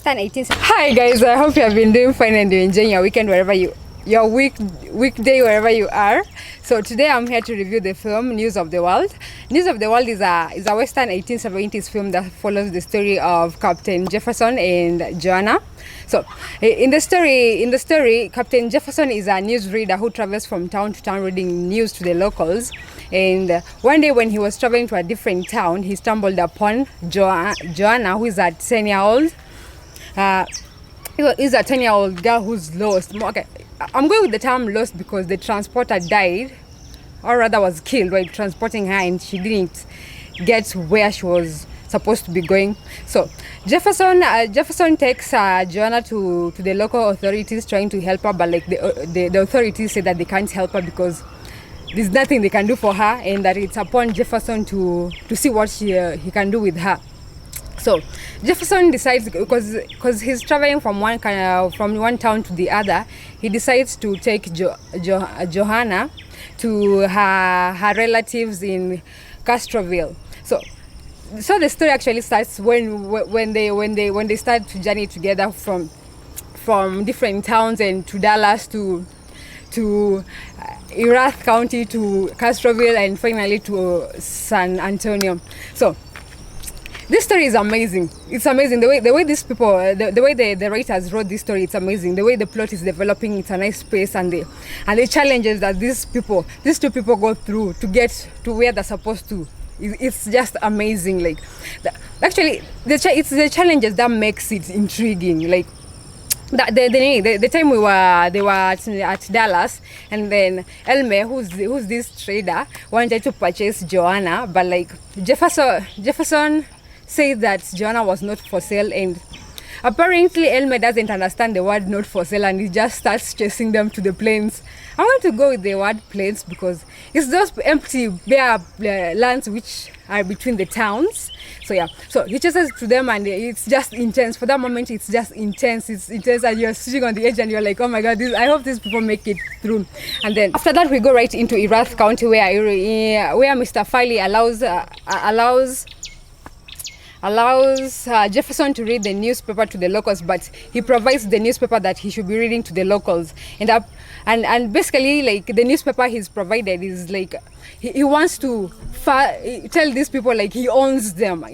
Western 18. Hi guys, I hope you have been doing fine and you're enjoying your weekend your weekday wherever you are. So today I'm here to review the film News of the World. News of the World is a Western 1870s film that follows the story of Captain Jefferson and Joanna. So in the story, Captain Jefferson is a newsreader who travels from town to town reading news to the locals. And one day when he was traveling to a different town, he stumbled upon Joanna, who is a 10-year-old. Is a 10-year-old girl who's lost. Okay, I'm going with the term lost because the transporter died, or rather was killed while transporting her, and she didn't get where she was supposed to be going. So Jefferson takes Joanna to the local authorities trying to help her, but like the authorities say that they can't help her because there's nothing they can do for her, and that it's upon Jefferson to see what he can do with her. So Jefferson decides, because he's traveling from one town to the other, he decides to take Johanna to her relatives in Castroville. So the story actually starts when they start to journey together from different towns, and to Dallas, to Erath County, to Castroville, and finally to San Antonio. So this story is amazing. It's amazing the way these people, the way the writers wrote this story. It's amazing the way the plot is developing. It's a nice pace, and the challenges that these two people go through to get to where they're supposed to. It's just amazing. Like, actually, it's the challenges that makes it intriguing. Like, the time they were at Dallas, and then Elmer, who's this trader, wanted to purchase Joanna, but like Jefferson said that Joanna was not for sale, and apparently Elmer doesn't understand the word not for sale, and he just starts chasing them to the plains. I'm going to go with the word plains because it's those empty bare lands which are between the towns. So yeah, so he chases to them, and it's just intense. For that moment, it's just intense. It's intense, and you're sitting on the edge, and you're like, oh my god, I hope these people make it through. And then after that, we go right into Erath County, where Mr. Filey allows Jefferson to read the newspaper to the locals, but he provides the newspaper that he should be reading to the locals. And basically, like, the newspaper he's provided is like, he wants to tell these people like he owns them,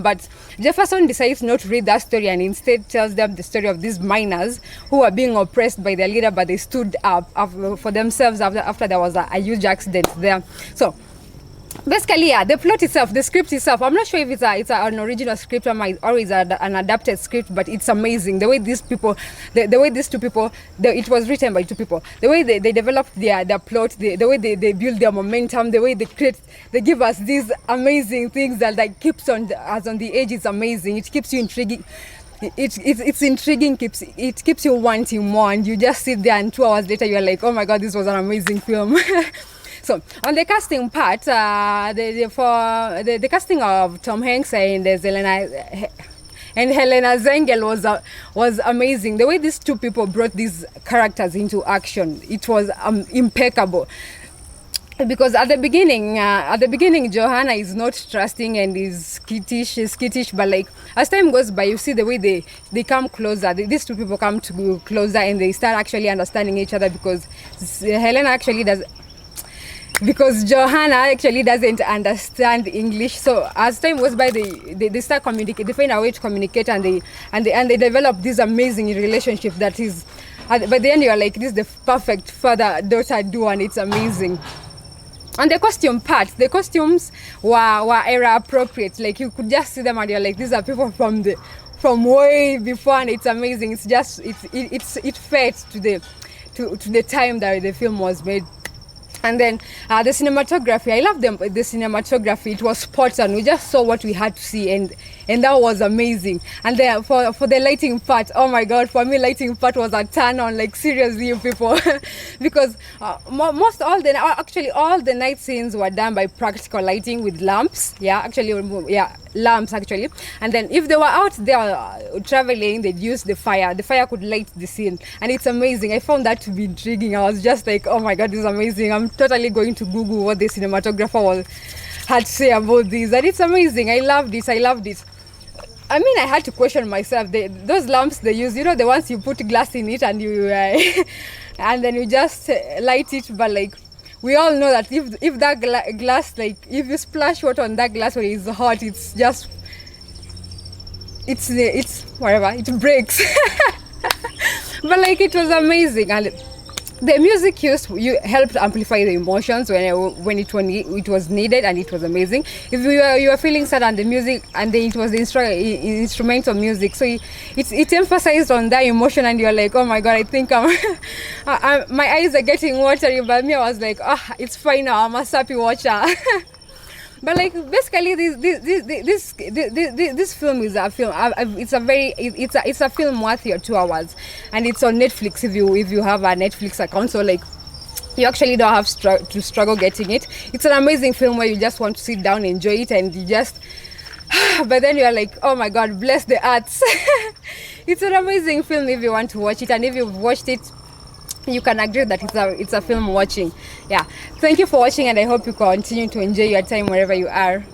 but Jefferson decides not to read that story, and instead tells them the story of these miners who were being oppressed by their leader, but they stood up for themselves after there was a huge accident there. So basically, yeah, the plot itself, the script itself, I'm not sure if it's an original script or is an adapted script, but it's amazing. The way these two people, it was written by two people. The way they developed their plot, the way they build their momentum, the way they give us these amazing things that like keeps us on the edge. It's amazing. It keeps you intriguing. It's intriguing. It keeps you wanting more, and you just sit there, and 2 hours later you're like, oh my god, this was an amazing film. So on the casting part, the casting of Tom Hanks and Helena Zengel was amazing. The way these two people brought these characters into action, it was impeccable. Because at the beginning, Johanna is not trusting and is skittish, but like as time goes by, you see the way they come closer. These two people come to closer, and they start actually understanding each other, because Johanna actually doesn't understand English. So as time goes by, they start communicate. They find a way to communicate, and they develop this amazing relationship that is, by the end, you're like, this is the perfect father-daughter duo, and it's amazing. And the costume part, the costumes were era appropriate. Like, you could just see them, and you're like, these are people from way before, and it's amazing. It's just it fits to the time that the film was made. And then the cinematography, I love the cinematography. It was spot on. We just saw what we had to see, and that was amazing. And then for the lighting part, oh my god, for me, lighting part was a turn on. Like, seriously, you people, because all the night scenes were done by practical lighting with lamps. Lamps actually. And then if they were out there traveling, they'd use the fire. The fire could light the scene, and it's amazing. I found that to be intriguing. I was just like, oh my god, this is amazing. I'm totally going to Google what the cinematographer had to say about this, and it's amazing. I loved it. I mean, I had to question myself. Those lamps they use, the ones you put glass in it and you and then you just light it. But like, we all know that if that glass, like if you splash water on that glass when it's hot, it's just it's whatever, it breaks. But like, it was amazing. And the music you helped amplify the emotions when it was needed, and it was amazing. If you were feeling sad, and the music, and then it was the instrumental music, so it emphasized on that emotion, and you're like, oh my god, I think my eyes are getting watery. But me, I was like, it's fine now, I'm a sappy watcher. But like, basically, this film is a film. It's a film worth your 2 hours, and it's on Netflix if you have a Netflix account. So like, you actually don't have to struggle getting it. It's an amazing film where you just want to sit down, enjoy it, and you just. But then you're like, oh my god, bless the arts. It's an amazing film if you want to watch it, and if you've watched it, you can agree that it's a film watching. Yeah, thank you for watching, and I hope you continue to enjoy your time wherever you are.